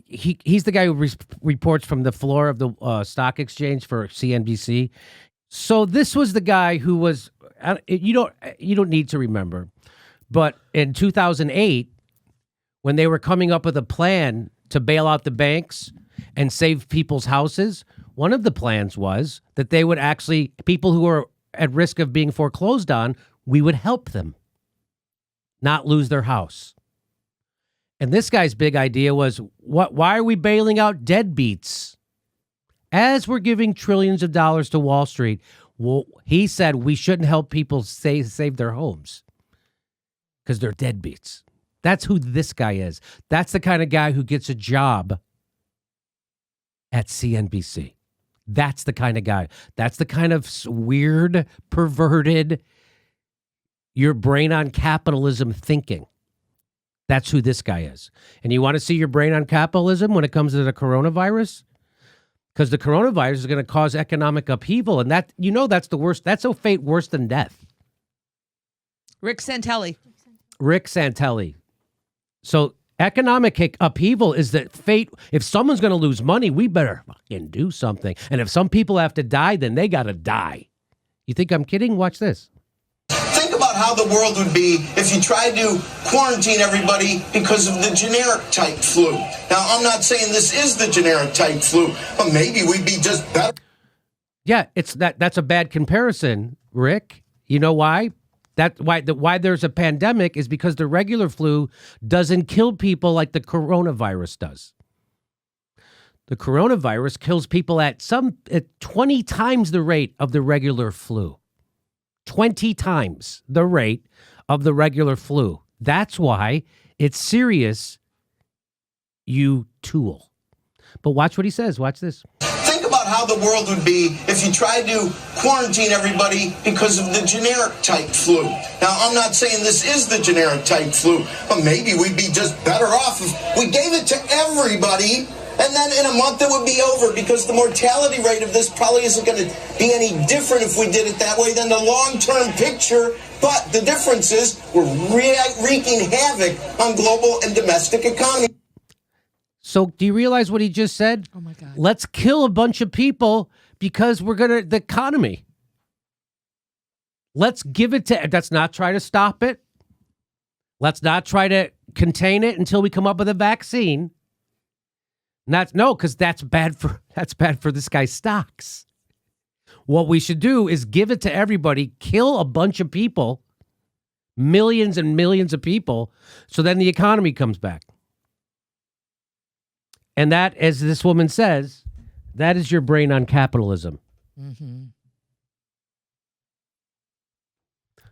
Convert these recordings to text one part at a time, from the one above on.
he's the guy who reports from the floor of the stock exchange for CNBC. So this was the guy who was you don't need to remember, but in 2008, when they were coming up with a plan to bail out the banks and save people's houses, one of the plans was that they would actually, people who are at risk of being foreclosed on, we would help them not lose their house. And this guy's big idea was, why are we bailing out deadbeats? As we're giving trillions of dollars to Wall Street, well, he said we shouldn't help people save their homes because they're deadbeats. That's who this guy is. That's the kind of guy who gets a job at CNBC. That's the kind of guy. That's the kind of weird, perverted, your brain on capitalism thinking. That's who this guy is. And you want to see your brain on capitalism when it comes to the coronavirus? Because the coronavirus is going to cause economic upheaval. And that, that's the worst. That's a fate worse than death. Rick Santelli. So economic upheaval is the fate. If someone's going to lose money, we better fucking do something. And if some people have to die, then they got to die. You think I'm kidding? Watch this. Think about how the world would be if you tried to quarantine everybody because of the generic type flu. Now, I'm not saying this is the generic type flu, but maybe we'd be just better. Yeah, that's a bad comparison, Rick. You know why? Why there's a pandemic is because the regular flu doesn't kill people like the coronavirus does. The coronavirus kills people at 20 times the rate of the regular flu. 20 times the rate of the regular flu. That's why it's serious, you tool. But watch what he says. Watch this. Think about how the world would be if you tried to quarantine everybody because of the generic type flu. Now, I'm not saying this is the generic type flu, but maybe we'd be just better off if we gave it to everybody. And then in a month it would be over, because the mortality rate of this probably isn't going to be any different if we did it that way than the long-term picture. But the difference is we're wreaking havoc on global and domestic economy. So do you realize what he just said? Oh, my God. Let's kill a bunch of people because the economy. Let's give it to, let's not try to stop it. Let's not try to contain it until we come up with a vaccine. Because that's bad for this guy's stocks. What we should do is give it to everybody, kill a bunch of people, millions and millions of people, so then the economy comes back. And that, as this woman says, that is your brain on capitalism. Mm-hmm.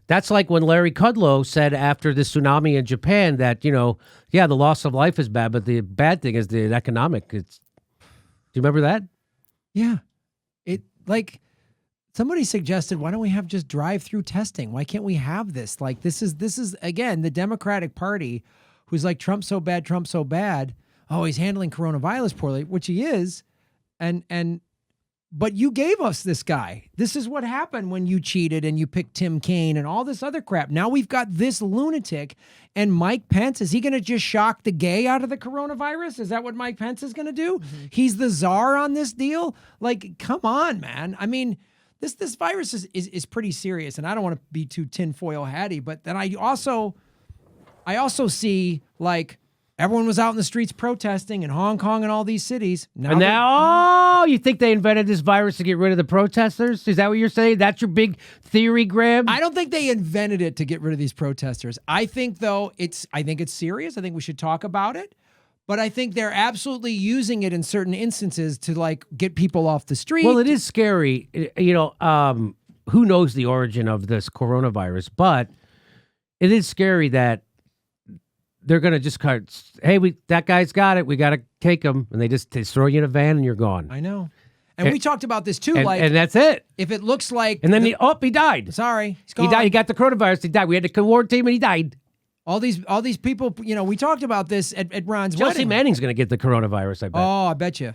That's like when Larry Kudlow said after the tsunami in Japan that, the loss of life is bad, but the bad thing is the economic. Do you remember that? Yeah. Somebody suggested, why don't we have just drive-through testing? Why can't we have this? Like, this is again, the Democratic Party who's like, Trump's so bad. Oh, he's handling coronavirus poorly, which he is. But you gave us this guy. This is what happened when you cheated and you picked Tim Kaine and all this other crap. Now we've got this lunatic, and Mike Pence, is he going to just shock the gay out of the coronavirus? Is that what Mike Pence is going to do? Mm-hmm. He's the czar on this deal? Like, come on, man. I mean, this virus is pretty serious, and I don't want to be too tinfoil hatty, but then I also see, like, everyone was out in the streets protesting in Hong Kong and all these cities. Now, you think they invented this virus to get rid of the protesters? Is that what you're saying? That's your big theory, Graham? I don't think they invented it to get rid of these protesters. I think, though, it's serious. I think we should talk about it. But I think they're absolutely using it in certain instances to, like, get people off the street. Well, it is scary. Who knows the origin of this coronavirus? But it is scary that they're going to just that guy's got it. We got to take him. And they throw you in a van and you're gone. I know. And we talked about this too. And that's it. If it looks like. And then he died. Sorry. He died. He got the coronavirus. He died. We had to quarantine him and he died. All these people, we talked about this at Ron's wedding. Chelsea Manning's going to get the coronavirus, I bet. Oh, I bet you.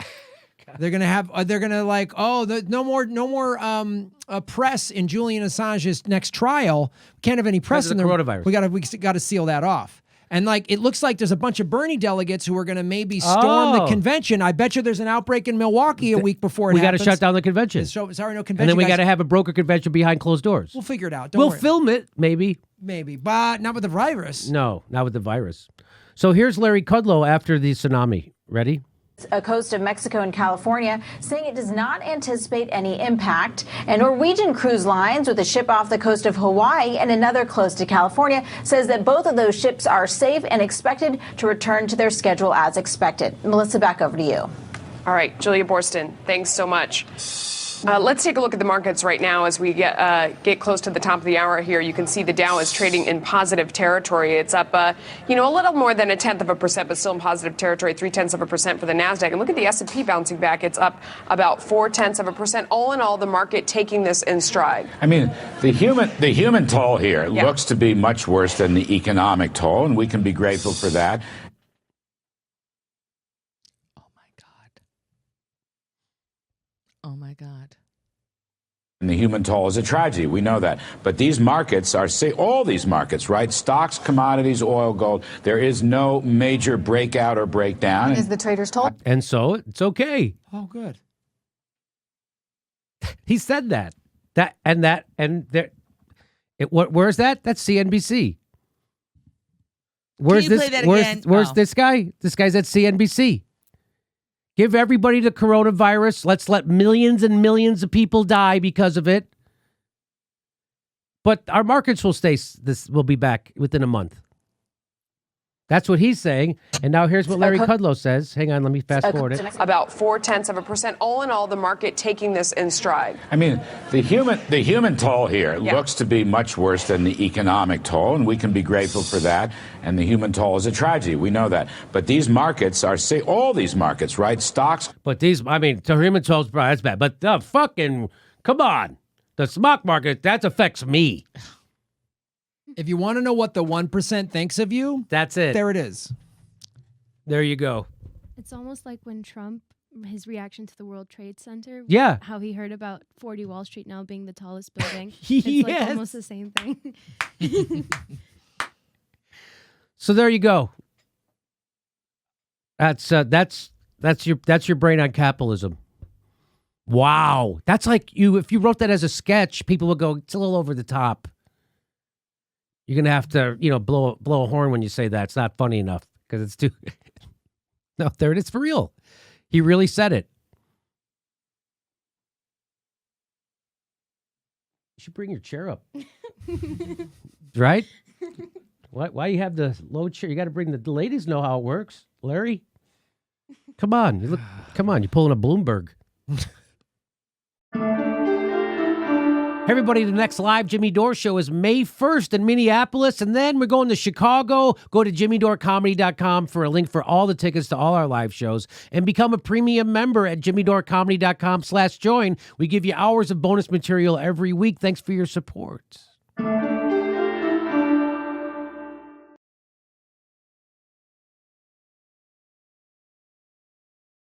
They're going to no more press in Julian Assange's next trial. We can't have any press in the coronavirus. We got to seal that off. And like it looks like there's a bunch of Bernie delegates who are going to maybe storm the Oh. convention. I bet you there's an outbreak in Milwaukee a week before We it got to happens. shut down the convention. So, sorry, no convention. And then we guys. got to have a broker convention behind closed doors. We'll figure it out. Don't We'll worry. film it, maybe. Maybe, but not with the virus. No, not with the virus. So here's Larry Kudlow after the tsunami. Ready? A coast of Mexico and California, saying it does not anticipate any impact. And Norwegian Cruise Lines, with a ship off the coast of Hawaii and another close to California, says that both of those ships are safe and expected to return to their schedule as expected. Melissa, back over to you. All right, Julia Borston, thanks so much. Let's take a look at the markets right now as we get close to the top of the hour here. You can see the Dow is trading in positive territory. It's up, a little more than 0.1%, but still in positive territory, 0.3% for the Nasdaq. And look at the S&P bouncing back. It's up about 0.4%. All in all, the market taking this in stride. I mean, the human toll here looks to be much worse than the economic toll, and we can be grateful for that. Oh my God. And the human toll is a tragedy. We know that. But these markets are, all these markets, right? Stocks, commodities, oil, gold. There is no major breakout or breakdown. Is the traders told? And so it's okay. Oh, good. He said that. Where's that? That's CNBC. Where's Can you play that again? Where's Oh. this guy? This guy's at CNBC. Give everybody the coronavirus. Let's let millions and millions of people die because of it. But our markets will stay. This will be back within a month. That's what he's saying. And now here's what Larry Kudlow says. Hang on, let me fast forward it. About 0.4%. All in all, the market taking this in stride. I mean, the human toll here looks to be much worse than the economic toll, and we can be grateful for that. And the human toll is a tragedy. We know that. But these markets are, all these markets, right? Stocks. But the human toll's that's bad. But the fucking, come on. The stock market, that affects me. If you want to know what the 1% thinks of you, That's it. there it is. There you go. It's almost like when Trump, his reaction to the World Trade Center. Yeah. How he heard about 40 Wall Street now being the tallest building. Yes. It's like almost the same thing. So there you go. That's your brain on capitalism. Wow. That's like if you wrote that as a sketch, people would go, it's a little over the top. You're going to have to, blow a horn when you say that. It's not funny enough because it's too. No, there it is for real. He really said it. You should bring your chair up. Right? Why you have the low chair? You got to bring the ladies know how it works. Larry, come on. You're pulling a Bloomberg. Everybody, the next live Jimmy Dore show is May 1st in Minneapolis, and then we're going to Chicago. Go to jimmydorcomedy.com for a link for all the tickets to all our live shows, and become a premium member at jimmydorcomedy.com/join. We give you hours of bonus material every week. Thanks for your support.